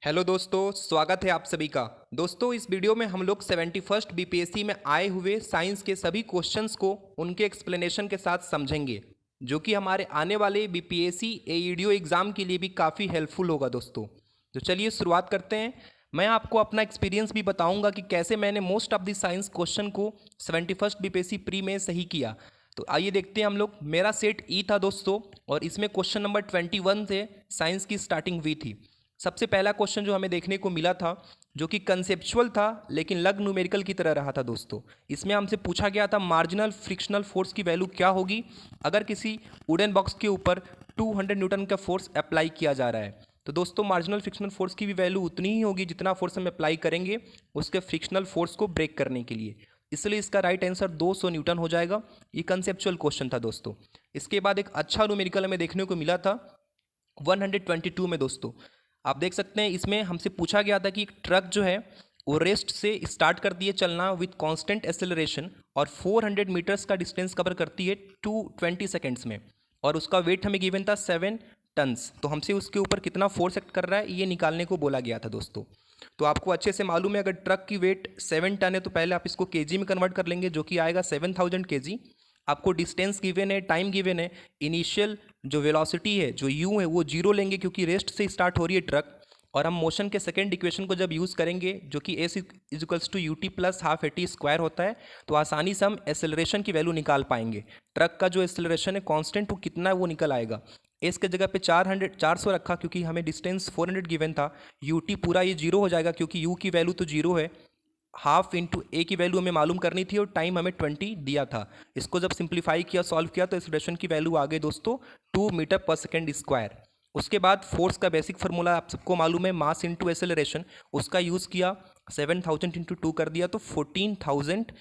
Hello दोस्तों, स्वागत है आप सभी का। दोस्तों, इस वीडियो में हम लोग 71st बीपीएससी में आए हुए साइंस के सभी क्वेश्चंस को उनके एक्सप्लेनेशन के साथ समझेंगे, जो कि हमारे आने वाले बीपीएससी एईडीओ एग्ज़ाम के लिए भी काफ़ी हेल्पफुल होगा दोस्तों। तो चलिए शुरुआत करते हैं। मैं आपको अपना एक्सपीरियंस भी बताऊंगा कि कैसे मैंने most of the science question को 71st बीपीएससी प्री में सही किया। तो आइए देखते हैं हम लोग। मेरा सेट ई था दोस्तों, और इसमें क्वेश्चन नंबर 21 से साइंस की स्टार्टिंग हुई थी। सबसे पहला क्वेश्चन जो हमें देखने को मिला था, जो कि कंसेप्चुअल था लेकिन लग न्यूमेरिकल की तरह रहा था दोस्तों। इसमें हमसे पूछा गया था मार्जिनल फ्रिक्शनल फोर्स की वैल्यू क्या होगी अगर किसी वुडन बॉक्स के ऊपर 200 न्यूटन का फोर्स अप्लाई किया जा रहा है। तो दोस्तों, मार्जिनल फ्रिक्शनल फोर्स की भी वैल्यू उतनी ही होगी जितना फोर्स हम अप्लाई करेंगे उसके फ्रिक्शनल फोर्स को ब्रेक करने के लिए। इसलिए इसका राइट आंसर 200 न्यूटन हो जाएगा। ये कंसेप्चुअल क्वेश्चन था दोस्तों। इसके बाद एक अच्छा न्यूमेरिकल हमें देखने को मिला था 122 में दोस्तों। आप देख सकते हैं, इसमें हमसे पूछा गया था कि एक ट्रक जो है वो रेस्ट से स्टार्ट कर दिए चलना विथ कांस्टेंट एक्सेलरेशन और 400 मीटर्स का डिस्टेंस कवर करती है 220 सेकेंड्स में, और उसका वेट हमें गिवन था 7 टन्स। तो हमसे उसके ऊपर कितना फोर्स एक्ट कर रहा है ये निकालने को बोला गया था दोस्तों। तो आपको अच्छे से मालूम है, अगर ट्रक की वेट 7 टन है तो पहले आप इसको केजी में कन्वर्ट कर लेंगे, जो कि आएगा 7000 केजी। आपको डिस्टेंस गिवन है, टाइम गिवन है, इनिशियल जो वेलोसिटी है जो यू है वो जीरो लेंगे क्योंकि रेस्ट से स्टार्ट हो रही है ट्रक। और हम मोशन के सेकंड इक्वेशन को जब यूज़ करेंगे, जो कि S equals to U T plus half A T square होता है, तो आसानी से हम एसेलरेशन की वैल्यू निकाल पाएंगे। ट्रक का जो एसेलरेशन है कांस्टेंट वो कितना है वो निकल आएगा। एस के जगह पे 400 रखा क्योंकि हमें डिस्टेंस 400 गिवन था। यू टी पूरा ये जीरो हो जाएगा क्योंकि यू की वैल्यू तो जीरो है। हाफ इंटू ए की वैल्यू हमें मालूम करनी थी और टाइम हमें 20 दिया था। इसको जब सिंप्लीफाई किया, सॉल्व किया, तो एक्सेलरेशन की वैल्यू आ गई दोस्तों 2 मीटर पर सेकेंड स्क्वायर। उसके बाद फोर्स का बेसिक फार्मूला आप सबको मालूम है, मास इंटू एक्सेलरेशन। उसका यूज़ किया, 7000 इंटू 2 कर दिया तो 14000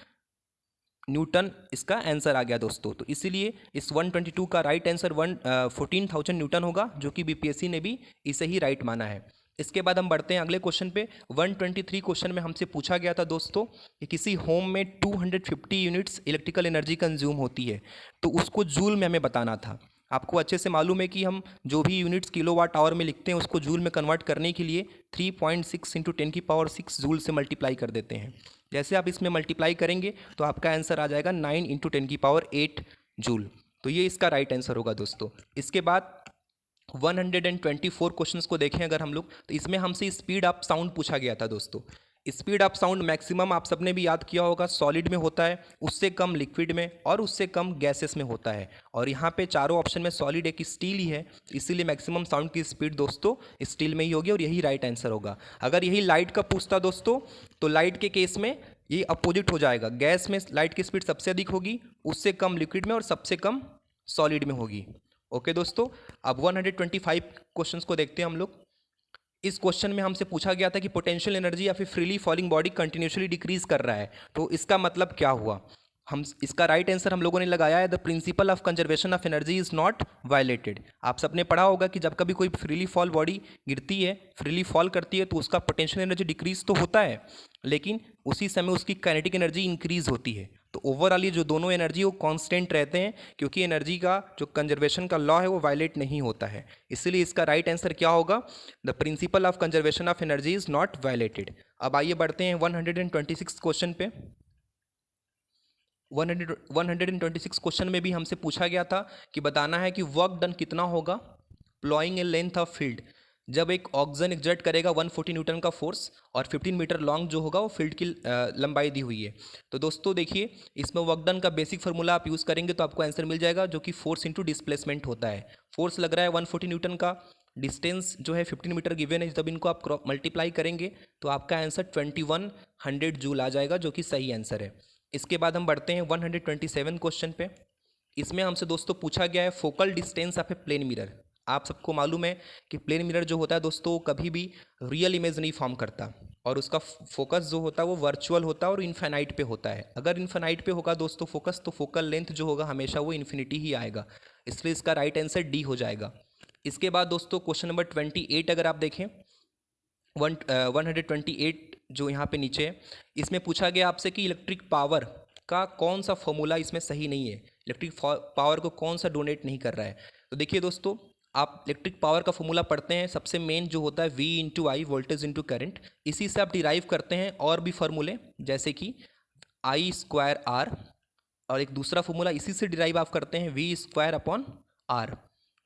न्यूटन इसका आंसर आ गया दोस्तों। तो इसीलिए इस 122 का राइट आंसर 14,000 न्यूटन होगा, जो कि बीपीएससी ने भी इसे ही राइट माना है। इसके बाद हम बढ़ते हैं अगले क्वेश्चन पे। 123 क्वेश्चन में हमसे पूछा गया था दोस्तों कि किसी होम में 250 यूनिट्स इलेक्ट्रिकल एनर्जी कंज्यूम होती है, तो उसको जूल में हमें बताना था। आपको अच्छे से मालूम है कि हम जो भी यूनिट्स किलोवाट आवर में लिखते हैं उसको जूल में कन्वर्ट करने के लिए 3.6 इंटू 10 की पावर 6 जूल से मल्टीप्लाई कर देते हैं। जैसे आप इसमें मल्टीप्लाई करेंगे तो आपका आंसर आ जाएगा 9 इंटू 10 की पावर 8 जूल। तो ये इसका राइट आंसर होगा दोस्तों। इसके बाद 124 क्वेश्चंस को देखें अगर हम लोग, तो इसमें हमसे स्पीड ऑफ साउंड पूछा गया था दोस्तों। स्पीड ऑफ साउंड मैक्सिमम आप सबने भी याद किया होगा सॉलिड में होता है, उससे कम लिक्विड में और उससे कम गैसेस में होता है। और यहाँ पे चारों ऑप्शन में सॉलिड एक स्टील ही है, इसीलिए मैक्सिमम साउंड की स्पीड दोस्तों स्टील में ही होगी और यही राइट आंसर होगा। अगर यही लाइट का पूछता दोस्तों, तो लाइट के केस में ये अपोजिट हो जाएगा। गैस में लाइट की स्पीड सबसे अधिक होगी, उससे कम लिक्विड में और सबसे कम सॉलिड में होगी। ओके दोस्तों, अब 125 क्वेश्चंस को देखते हैं हम लोग। इस क्वेश्चन में हमसे पूछा गया था कि पोटेंशियल एनर्जी या फिर freely falling body continuously decrease कर रहा है, तो इसका मतलब क्या हुआ। हम इसका राइट आंसर हम लोगों ने लगाया है, the principle of conservation of energy is not violated. आप सबने पढ़ा होगा कि जब कभी कोई फ्रीली फॉल बॉडी गिरती है, फ्रीली फॉल करती है, तो उसका पोटेंशियल एनर्जी डिक्रीज तो होता है, लेकिन उसी समय उसकी काइनेटिक एनर्जी इंक्रीज होती है। तो ओवरऑल ये जो दोनों एनर्जी वो कांस्टेंट रहते हैं, क्योंकि एनर्जी का जो कंजर्वेशन का लॉ है वो वायलेट नहीं होता है। इसलिए इसका राइट आंसर क्या होगा, the principle of conservation of energy is not violated. अब आइए बढ़ते हैं 126 क्वेश्चन पे। 126 क्वेश्चन में भी हमसे पूछा गया था कि बताना है कि वर्क डन कितना होगा ploughing A length of field, जब एक ऑक्सीजन एग्जर्ट करेगा 140 न्यूटन का फोर्स और 15 मीटर लॉन्ग जो होगा वो फील्ड की लंबाई दी हुई है। तो दोस्तों देखिए, इसमें वर्क डन का बेसिक फार्मूला आप यूज़ करेंगे तो आपको आंसर मिल जाएगा, जो कि फोर्स इंटू डिस्प्लेसमेंट होता है। फोर्स लग रहा है 140 न्यूटन का, डिस्टेंस जो है 15 मीटर गिवन है, जब इनको आप मल्टीप्लाई करेंगे तो आपका आंसर 2100 जूल आ जाएगा, जो कि सही आंसर है। इसके बाद हम बढ़ते हैं 127 क्वेश्चन पे। इसमें हमसे दोस्तों पूछा गया है focal distance of a plane mirror. आप सबको मालूम है कि प्लेन मिरर जो होता है दोस्तों कभी भी रियल इमेज नहीं फॉर्म करता, और उसका फोकस जो होता है वो वर्चुअल होता है और इन्फिनाइट पे होता है। अगर इन्फिनाइट पे होगा दोस्तों फोकस, तो फोकल लेंथ जो होगा हमेशा वो इन्फिनिटी ही आएगा, इसलिए इसका राइट आंसर डी हो जाएगा। इसके बाद दोस्तों क्वेश्चन नंबर 28 अगर आप देखें, 128 जो यहाँ पे नीचे है, इसमें पूछा गया आपसे कि इलेक्ट्रिक पावर का कौन सा फॉर्मूला इसमें सही नहीं है, इलेक्ट्रिक पावर को कौन सा डोनेट नहीं कर रहा है। तो देखिए दोस्तों, आप इलेक्ट्रिक पावर का फॉर्मूला पढ़ते हैं, सबसे मेन जो होता है V इंटू आई, वोल्टेज इंटू करंट, इसी से आप डिराइव करते हैं और भी फार्मूले, जैसे कि आई स्क्वायर आर, और एक दूसरा फॉर्मूला इसी से डिराइव आप करते हैं V square upon R.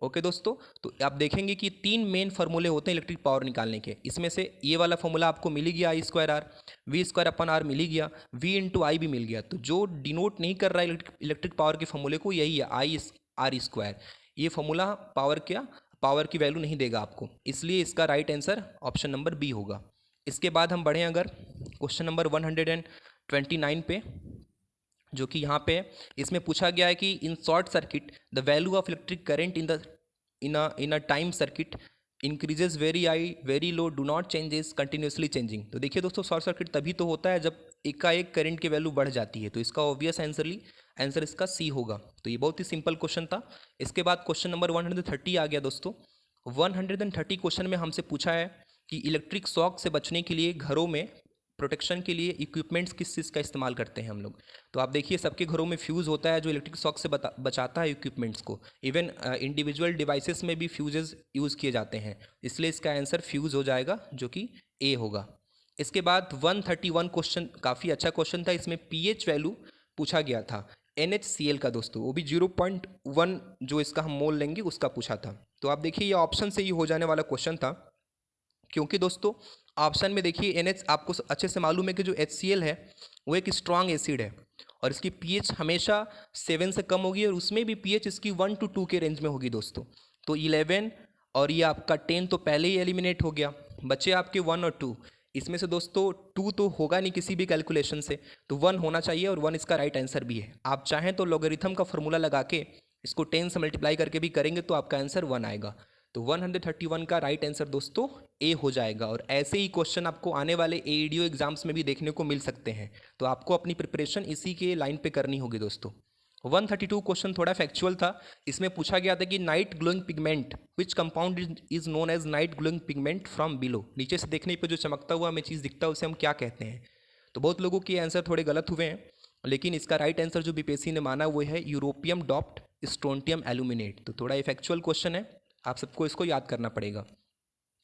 Okay दोस्तों, तो आप देखेंगे कि 3 मेन फार्मूले होते हैं इलेक्ट्रिक पावर निकालने के। इसमें से ये वाला फॉर्मूला आपको मिल ही गया, I square R, V square अपन आर मिल ही गया, V इंटू आई भी मिल गया। तो जो डिनोट नहीं कर रहा है इलेक्ट्रिक पावर के फॉर्मूले को, यही है आई आर स्क्वायर। ये फॉर्मूला पावर की वैल्यू नहीं देगा आपको, इसलिए इसका right answer option number B होगा। इसके बाद हम बढ़ें अगर क्वेश्चन नंबर 129 पे, जो कि यहाँ पे इसमें पूछा गया है कि in short circuit the value of electric current in a time circuit increases very high very low do not changes continuously changing. तो देखिए दोस्तों, शॉर्ट सर्किट तभी तो होता है जब एकाएक करंट की वैल्यू बढ़ जाती है। तो इसका ऑब्वियस आंसर इसका सी होगा। तो ये बहुत ही सिंपल क्वेश्चन था। इसके बाद क्वेश्चन नंबर 130 आ गया दोस्तों। 130 क्वेश्चन में हमसे पूछा है कि इलेक्ट्रिक शॉक से बचने के लिए घरों में प्रोटेक्शन के लिए इक्विपमेंट्स किस चीज़ का इस्तेमाल करते हैं हम लोग। तो आप देखिए, सबके घरों में फ्यूज़ होता है जो इलेक्ट्रिक शॉक से बचाता है इक्विपमेंट्स को। इवन इंडिविजुअल डिवाइसेस में भी फ्यूजेस यूज़ किए जाते हैं, इसलिए इसका आंसर फ्यूज़ हो जाएगा, जो कि ए होगा। इसके बाद 131 क्वेश्चन काफ़ी अच्छा क्वेश्चन था। इसमें पीएच वैल्यू पूछा गया था NaCl का दोस्तों, वो भी 0.1 जो इसका हम मोल लेंगे उसका पूछा था। तो आप देखिए, ये ऑप्शन से ही हो जाने वाला क्वेश्चन था, क्योंकि दोस्तों ऑप्शन में देखिए NH आपको अच्छे से मालूम है कि जो HCl है वो एक स्ट्रॉन्ग एसिड है और इसकी pH हमेशा 7 से कम होगी, और उसमें भी pH इसकी 1 to 2 के रेंज में होगी दोस्तों। तो 11 और ये आपका 10 तो पहले ही एलिमिनेट हो गया, बचे आपके 1 और 2। इसमें से दोस्तों 2 तो होगा नहीं किसी भी कैलकुलेशन से, तो 1 होना चाहिए, और 1 इसका राइट आंसर भी है। आप चाहें तो लॉगरिथम का फॉर्मूला लगा के इसको 10 से मल्टीप्लाई करके भी करेंगे तो आपका आंसर 1 आएगा। तो 131 का राइट आंसर दोस्तों ए हो जाएगा। और ऐसे ही क्वेश्चन आपको आने वाले एईडीओ एग्जाम्स में भी देखने को मिल सकते हैं, तो आपको अपनी प्रिपरेशन इसी के लाइन पे करनी होगी दोस्तों। 132 क्वेश्चन थोड़ा फैक्चुअल था। इसमें पूछा गया था कि night glowing pigment which compound is known as night glowing pigment from below. नीचे से देखने पे जो चमकता हुआ हमें चीज़ दिखता है उसे हम क्या कहते हैं। तो बहुत लोगों के आंसर थोड़े गलत हुए हैं, लेकिन इसका राइट आंसर जो बीपीएससी ने माना वो है यूरोपियम डॉप्ड स्ट्रोंटियम एल्यूमिनेट। तो थोड़ा ये फैक्चुअल क्वेश्चन है, आप सबको इसको याद करना पड़ेगा।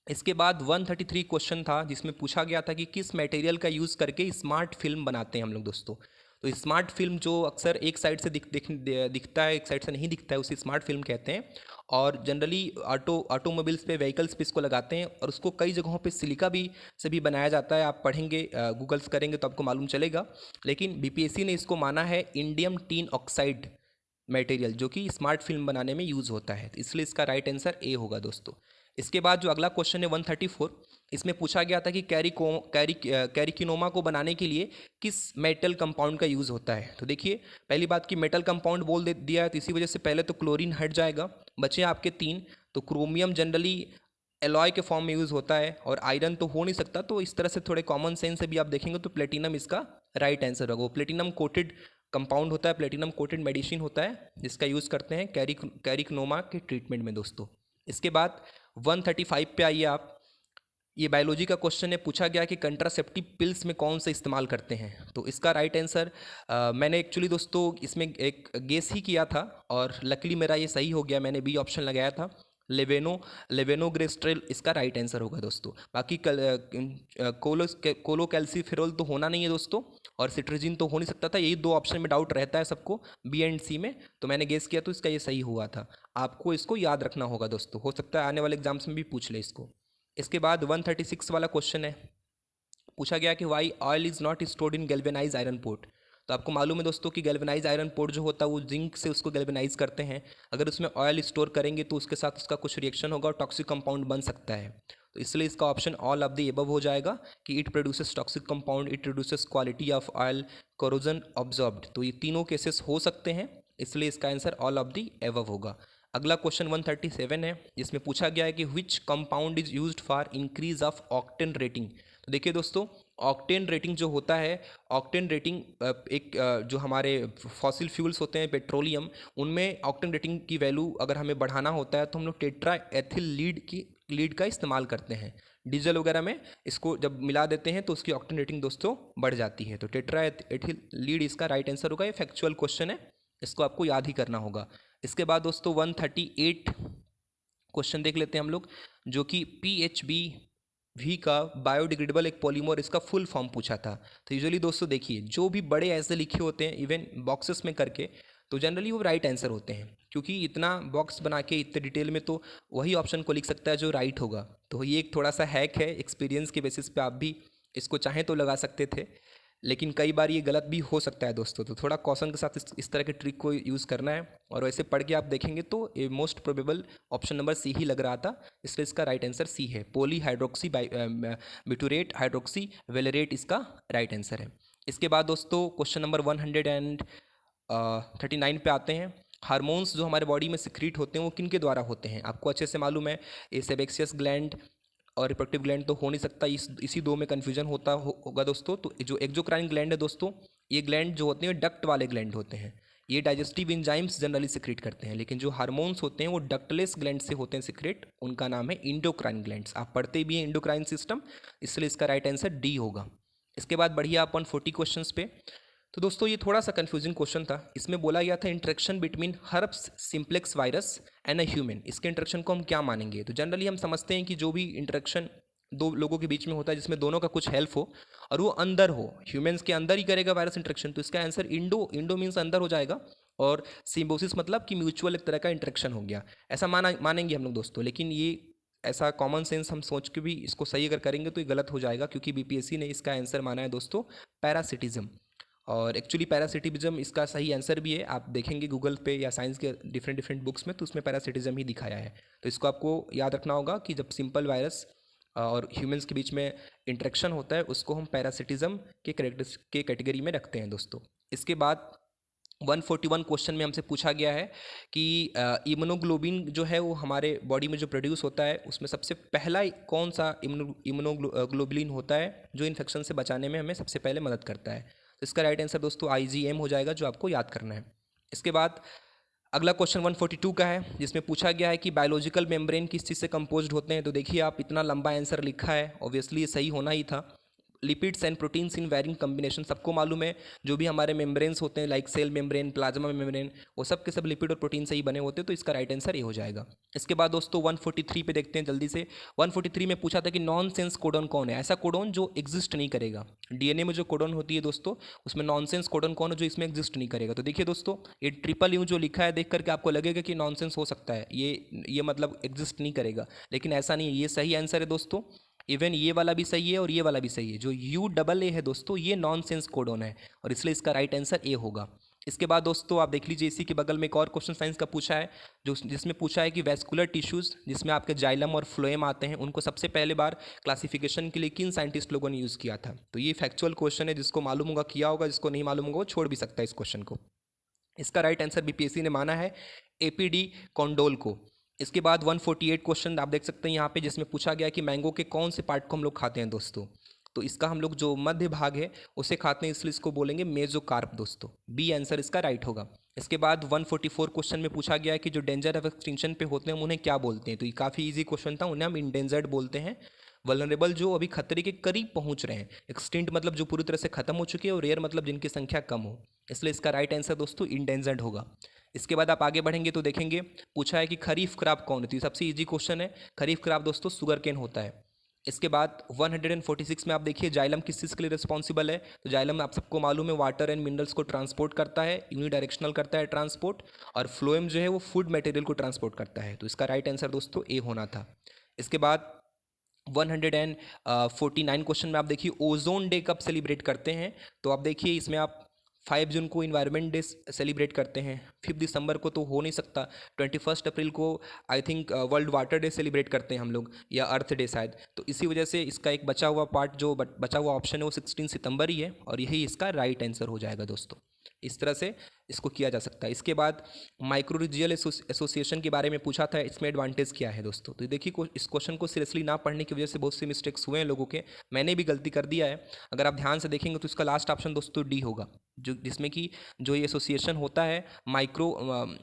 इसके बाद 133 क्वेश्चन था जिसमें पूछा गया था कि किस मटेरियल का यूज़ करके स्मार्ट फिल्म बनाते हैं हम लोग दोस्तों। तो स्मार्ट फिल्म जो अक्सर एक साइड से दिखता है, एक साइड से नहीं दिखता है, उसे स्मार्ट फिल्म कहते हैं। और जनरली ऑटोमोबाइल्स पे, व्हीकल्स पे इसको लगाते हैं, और उसको कई जगहों पे सिलिका से भी बनाया जाता है। आप पढ़ेंगे, गूगल्स करेंगे तो आपको मालूम चलेगा। लेकिन बीपीएससी ने इसको माना है इंडियम टीन ऑक्साइड मटेरियल, जो कि स्मार्ट फिल्म बनाने में यूज़ होता है, इसलिए इसका राइट आंसर ए होगा दोस्तों। इसके बाद जो अगला क्वेश्चन है 134, इसमें पूछा गया था कि कैरिकिनोमा को बनाने के लिए किस मेटल कंपाउंड का यूज़ होता है। तो देखिए, पहली बात कि मेटल कंपाउंड दिया है, तो इसी वजह से पहले तो क्लोरीन हट जाएगा, बचे आपके 3। तो क्रोमियम जनरली एलॉय के फॉर्म में यूज़ होता है, और आयरन तो हो नहीं सकता। तो इस तरह से थोड़े कॉमन सेंस से भी आप देखेंगे तो प्लेटिनम इसका राइट आंसर होगा। वो प्लेटिनम कोटेड कंपाउंड होता है, प्लेटिनम कोटेड मेडिसिन होता है, जिसका यूज़ करते हैं कैरिकनोमा के ट्रीटमेंट में दोस्तों। इसके बाद 135 पे आइए आप। ये बायोलॉजी का क्वेश्चन है, पूछा गया कि कंट्रासेप्टिव पिल्स में कौन सा इस्तेमाल करते हैं। तो इसका राइट आंसर मैंने एक्चुअली दोस्तों इसमें एक गेस ही किया था, और लकीली मेरा ये सही हो गया, मैंने बी ऑप्शन लगाया था, लेवेनोग्रेस्ट्रेल इसका राइट आंसर होगा दोस्तों। बाकी कोलोकैल्सिफेरॉल तो होना नहीं है दोस्तों, और सिट्रजिन तो हो नहीं सकता था। यही 2 ऑप्शन में डाउट रहता है सबको, बी एंड सी में, तो मैंने गेस किया तो इसका ये सही हुआ था। आपको इसको याद रखना होगा दोस्तों, हो सकता है आने वाले एग्जाम्स में भी पूछ ले इसको। इसके बाद 136 वाला क्वेश्चन है, पूछा गया कि why oil is not stored in galvanise iron pot. तो आपको मालूम है दोस्तों कि गैल्वेनाइज आयरन पोर्ट जो होता है वो जिंक से उसको गैल्वेनाइज करते हैं। अगर उसमें ऑयल स्टोर करेंगे तो उसके साथ उसका कुछ रिएक्शन होगा और टॉक्सिक कंपाउंड बन सकता है। तो इसलिए इसका option all of the above हो जाएगा कि it produces toxic compound, it reduces quality of oil, corrosion absorbed. तो ये तीनों केसेस हो सकते हैं, इसलिए इसका answer all of the above होगा। अगला क्वेश्चन 137 है, जिसमें पूछा गया है कि विच compound is used for increase of octane rating. तो देखिए दोस्तों, ऑक्टेन रेटिंग जो होता है, ऑक्टेन रेटिंग एक जो हमारे फॉसिल फ्यूल्स होते हैं पेट्रोलियम, उनमें ऑक्टेन रेटिंग की वैल्यू अगर हमें बढ़ाना होता है तो हम लोग टेट्रा एथिल लीड का इस्तेमाल करते हैं। डीजल वगैरह में इसको जब मिला देते हैं तो उसकी ऑक्टेन रेटिंग दोस्तों बढ़ जाती है। तो टेट्रा एथिल लीड इसका राइट आंसर होगा। ये फैक्चुअल क्वेश्चन है, इसको आपको याद ही करना होगा। इसके बाद दोस्तों 138 क्वेश्चन देख लेते हैं हम लोग, जो कि PHBV का बायोडिग्रेडेबल एक पॉलीमर, इसका फुल फॉर्म पूछा था। तो यूजुअली दोस्तों देखिए, जो भी बड़े ऐसे लिखे होते हैं इवन बॉक्सेस में करके, तो जनरली वो राइट आंसर होते हैं, क्योंकि इतना बॉक्स बना के इतने डिटेल में तो वही ऑप्शन को लिख सकता है जो राइट होगा। तो ये एक थोड़ा सा हैक है, एक्सपीरियंस के बेसिस पे आप भी इसको चाहें तो लगा सकते थे, लेकिन कई बार ये गलत भी हो सकता है दोस्तों। तो थोड़ा कॉशन के साथ इस तरह के ट्रिक को यूज़ करना है। और वैसे पढ़ के आप देखेंगे तो ये most probable option number C ही लग रहा था, इसलिए इसका राइट आंसर सी है। Poly hydroxy butyrate hydroxy valerate इसका राइट आंसर है। इसके बाद दोस्तों क्वेश्चन नंबर 139 पे आते हैं। हार्मोन्स जो हमारे बॉडी में सिक्रीट होते हैं वो किन के द्वारा होते हैं? आपको अच्छे से मालूम है, ये सेबेक्सियस ग्लैंड और रिप्रोडक्टिव ग्लैंड तो हो नहीं सकता, इसी दो में कन्फ्यूजन होगा दोस्तों। तो जो एक्सोक्राइन ग्लैंड है दोस्तों, ये ग्लैंड जो होते हैं डक्ट वाले ग्लैंड होते हैं, ये डाइजेस्टिव एंजाइम्स जनरली सिक्रेट करते हैं। लेकिन जो हार्मोन्स होते हैं वो डक्टलेस ग्लैंड से होते हैं सिक्रेट, उनका नाम है इंडोक्राइन ग्लैंड्स। आप पढ़ते भी हैं इंडोक्राइन सिस्टम, इसलिए इसका राइट आंसर डी होगा। इसके बाद बढ़िए आप 140 क्वेश्चन पे। तो दोस्तों ये थोड़ा सा कंफ्यूजिंग क्वेश्चन था। इसमें बोला गया था interaction between herpes simplex virus and a human, इसके इंटरेक्शन को हम क्या मानेंगे? तो जनरली हम समझते हैं कि जो भी इंटरेक्शन दो लोगों के बीच में होता है जिसमें दोनों का कुछ हेल्प हो और वो अंदर हो, ह्यूमंस के अंदर ही करेगा वायरस इंटरेक्शन, तो इसका आंसर इंडो मीन्स अंदर हो जाएगा। और सिम्बोसिस मतलब कि म्यूचुअल एक तरह का इंटरेक्शन हो गया, ऐसा मानेंगे हम लोग दोस्तों। लेकिन ये ऐसा कॉमन सेंस हम सोच के भी इसको सही अगर करेंगे तो ये गलत हो जाएगा, क्योंकि BPSC ने इसका आंसर माना है दोस्तों पैरासिटिज्म। और एक्चुअली पैरासिटिज्म इसका सही आंसर भी है, आप देखेंगे गूगल पे या साइंस के डिफरेंट बुक्स में, तो उसमें पैरासिटिज्म ही दिखाया है। तो इसको आपको याद रखना होगा कि जब सिंपल वायरस और ह्यूमंस के बीच में इंटरेक्शन होता है उसको हम पैरासिटिज्म के कैटेगरी में रखते हैं दोस्तों। इसके बाद 141 क्वेश्चन में हमसे पूछा गया है कि इम्यूनोग्लोबिन जो है वो हमारे बॉडी में जो प्रोड्यूस होता है उसमें सबसे पहला कौन सा इम्यूनोग्लोबुलिन होता है जो इन्फेक्शन से बचाने में हमें सबसे पहले मदद करता है? तो इसका राइट आंसर दोस्तों IgM हो जाएगा, जो आपको याद करना है। इसके बाद अगला क्वेश्चन 142 का है, जिसमें पूछा गया है कि बायोलॉजिकल मेम्ब्रेन किस चीज़ से कंपोज्ड होते हैं। तो देखिए आप इतना लंबा आंसर लिखा है, ऑब्वियसली ये सही होना ही था। Lipids and proteins in varying combination, सबको मालूम है जो भी हमारे मेम्ब्रेन्स होते हैं like cell membrane, plasma membrane, वो सब के सब लिपिड और प्रोटीन से ही बने होते हैं, तो इसका राइट आंसर ये हो जाएगा। इसके बाद दोस्तों 143 पे देखते हैं जल्दी से। 143 में पूछा था कि नॉन सेंस कोडन कौन है? ऐसा कोडन जो एग्जिस्ट नहीं करेगा। DNA में जो कोडन होती है दोस्तों, उसमें नॉन सेंस कोडन कौन है जो इसमें एग्जिस्ट नहीं करेगा? तो देखिए दोस्तों, ये ट्रिपल यू जो लिखा है देख करके आपको लगेगा कि नॉन सेंस हो सकता है, ये मतलब एग्जिस्ट नहीं करेगा, लेकिन ऐसा नहीं है, ये सही आंसर है दोस्तों। इवन ये वाला भी सही है और ये वाला भी सही है। जो UAA है दोस्तों, ये नॉनसेंस कोडन है और इसलिए इसका राइट आंसर ए होगा। इसके बाद दोस्तों आप देख लीजिए, इसी के बगल में एक और क्वेश्चन साइंस का पूछा है, जिसमें पूछा है कि वैस्कुलर टिश्यूज़ जिसमें आपके जाइलम और फ्लोएम आते हैं, उनको सबसे पहले बार क्लासिफिकेशन के लिए किन साइंटिस्ट लोगों ने यूज़ किया था? तो ये फैक्चुअल क्वेश्चन है, जिसको मालूम होगा किया होगा, जिसको नहीं मालूम होगा वो छोड़ भी सकता है इस क्वेश्चन को। इसका राइट आंसर BPSC ने माना है APD कॉन्डोल को। इसके बाद 148 क्वेश्चन आप देख सकते हैं यहाँ पे, जिसमें पूछा गया कि मैंगो के कौन से पार्ट को हम लोग खाते हैं दोस्तों? तो इसका हम लोग जो मध्य भाग है उसे खाते हैं, इसलिए इसको बोलेंगे मेजोकार्प दोस्तों। बी आंसर इसका राइट होगा। इसके बाद 144 क्वेश्चन में पूछा गया है कि जो डेंजर ऑफ एक्सटिंक्शन पे होते हैं हम उन्हें क्या बोलते हैं? तो ये काफ़ी इजी क्वेश्चन था, उन्हें हम इंडेंजर्ड बोलते हैं। वल्नरेबल जो अभी खतरे के करीब पहुंच रहे हैं, एक्सटिंक्ट मतलब जो पूरी तरह से खत्म हो चुके हैं, और रेयर मतलब जिनकी संख्या कम हो, इसलिए इसका राइट आंसर दोस्तों इंडेंजर्ड होगा। इसके बाद आप आगे बढ़ेंगे तो देखेंगे पूछा है कि खरीफ क्रॉप कौन होती है? सबसे इजी क्वेश्चन है, खरीफ क्रॉप दोस्तों शुगर केन होता है। इसके बाद 146 में आप देखिए जाइलम किस चीज़ के लिए रिस्पॉन्सिबल है? तो जाइलम आप सबको मालूम है वाटर एंड मिनरल्स को ट्रांसपोर्ट करता है, यूनिडायरेक्शनल करता है ट्रांसपोर्ट, और फ्लोएम जो है वो फूड मटेरियल को ट्रांसपोर्ट करता है। तो इसका राइट आंसर दोस्तों ए होना था। इसके बाद 149 क्वेश्चन में आप देखिए ओजोन डे कब सेलिब्रेट करते हैं? तो आप देखिए इसमें आप 5 जून को इन्वायरमेंट डे सेलिब्रेट करते हैं, 5 दिसंबर को तो हो नहीं सकता, 21 अप्रैल को I think world water day celebrate करते हैं हम लोग, या अर्थ डे शायद। तो इसी वजह से इसका एक बचा हुआ पार्ट, जो बचा हुआ ऑप्शन है वो 16 सितंबर ही है, और यही इसका राइट आंसर हो जाएगा दोस्तों। इस तरह से इसको किया जा सकता है। इसके बाद माइक्रोरीजियल एसोसिएशन के बारे में पूछा था, इसमें एडवांटेज क्या है दोस्तों? तो देखिए इस क्वेश्चन को सीरियसली ना पढ़ने की वजह से बहुत से मिस्टेक्स हुए हैं लोगों के, मैंने भी गलती कर दिया है। अगर आप ध्यान से देखेंगे तो इसका लास्ट ऑप्शन दोस्तों डी होगा, जो जिसमें कि जो ये एसोसिएशन होता है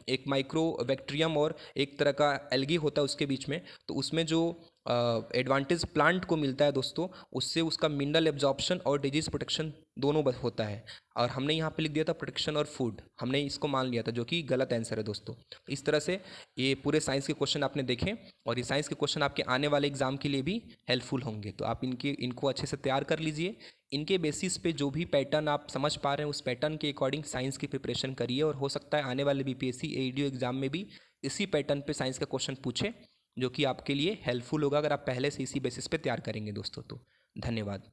एक माइक्रो बैक्टीरियम और एक तरह का एल्गी होता है उसके बीच में, तो उसमें जो एडवांटेज प्लांट को मिलता है दोस्तों, उससे उसका मिनरल एब्जॉर्प्शन और डिजीज प्रोटेक्शन दोनों होता है। और हमने यहाँ पे लिख दिया था प्रोटेक्शन और फूड, हमने इसको मान लिया था, जो कि गलत आंसर है दोस्तों। इस तरह से ये पूरे साइंस के क्वेश्चन आपने देखे, और ये साइंस के क्वेश्चन आपके आने वाले एग्जाम के लिए भी हेल्पफुल होंगे। तो आप इनको अच्छे से तैयार कर लीजिए। इनके बेसिस पे जो भी पैटर्न आप समझ पा रहे हैं, उस पैटर्न के अकॉर्डिंग साइंस की प्रिपरेशन करिए, और हो सकता है आने वाले बीपीएससी एईडी एग्जाम में भी इसी पैटर्न पे साइंस का क्वेश्चन पूछे, जो कि आपके लिए हेल्पफुल होगा अगर आप पहले से इसी बेसिस पे तैयार करेंगे दोस्तों। तो धन्यवाद।